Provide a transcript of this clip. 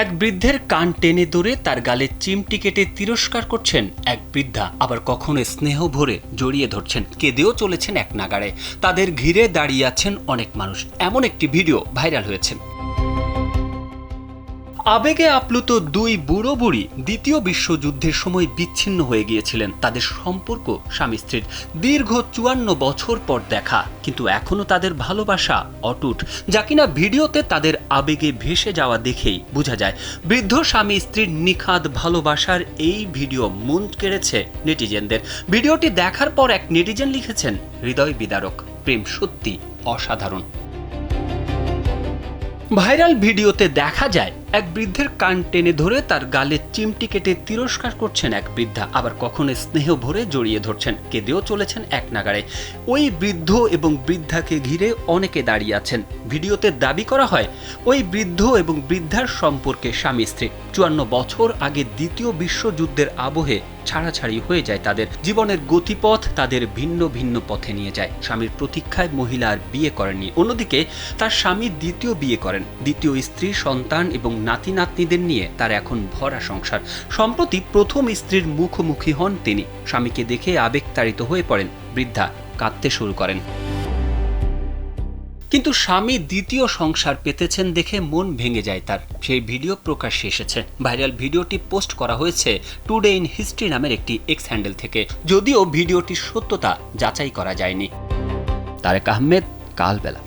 এক বৃদ্ধের কান টেনে ধরে তার গালে চিমটি কেটে তিরস্কার করছেন এক বৃদ্ধা, আবার কখনো স্নেহ ভরে জড়িয়ে ধরছেন, কেঁদেও চলেছেন এক নাগাড়ে। তাদের ঘিরে দাঁড়িয়ে আছেন অনেক মানুষ। এমন একটি ভিডিও ভাইরাল হয়েছে। আবেগে আপ্লুত দুই বুড়ো বুড়ি দ্বিতীয় বিশ্বযুদ্ধের সময় বিচ্ছিন্ন হয়ে গিয়েছিলেন। তাদের সম্পর্ক স্বামী স্ত্রীর, দীর্ঘ 54 বছর পর দেখা, কিন্তু এখনো তাদের ভালোবাসা অটুট, যা কিনা ভিডিওতে তাদের আবেগে ভেসে যাওয়া দেখেই বোঝা যায়। বৃদ্ধ স্বামী স্ত্রীর নিখাদ ভালোবাসার এই ভিডিও মন কেড়েছে নেটিজেনদের। ভিডিওটি দেখার পর এক নেটিজেন লিখেছেন, হৃদয় বিদারক, প্রেম সত্যি অসাধারণ। ভাইরাল ভিডিওতে দেখা যায় এক বৃদ্ধের কান টেনে ধরে তার গালে চিমটি কেটে তিরস্কার করছেন এক বৃদ্ধা, আবার কখনো স্নেহ ভরে জড়িয়ে ধরছেন, কেঁদেও চলেছেন এক নাগাড়ে। ওই বৃদ্ধ এবং বৃদ্ধাকে ঘিরে অনেকে দাঁড়িয়ে আছেন। ভিডিওতে দাবি করা হয় ওই বৃদ্ধ এবং বৃদ্ধার সম্পর্কে স্বামী স্ত্রী। 54 বছর আগে দ্বিতীয় বিশ্বযুদ্ধের আবহে ছাড়াছাড়ি হয়ে যায় তাদের। জীবনের গতিপথ তাদের ভিন্ন ভিন্ন পথে নিয়ে যায়। স্বামীর প্রতীক্ষায় মহিলা আর বিয়ে করেননি। অন্যদিকে তার স্বামী দ্বিতীয় বিয়ে করেন। দ্বিতীয় স্ত্রী, সন্তান এবং নাতি নাতনিদের নিয়ে তার এখন ভরা সংসার। সম্প্রতি প্রথম স্ত্রীর মুখোমুখি হন তিনি। স্বামীকে দেখে আবেগতাড়িত হয়ে পড়েন বৃদ্ধা, কাঁদতে শুরু করেন। কিন্তু স্বামী দ্বিতীয় সংসার পেতেছেন দেখে মন ভেঙে যায় তার। সেই ভিডিও প্রকাশ্যে এসেছে। ভাইরাল ভিডিওটি পোস্ট করা হয়েছে টুডে ইন হিস্ট্রি নামের একটি এক্স হ্যান্ডেল থেকে। যদিও ভিডিওটির সত্যতা যাচাই করা যায়নি। তারেক আহমেদ, কালবেলা।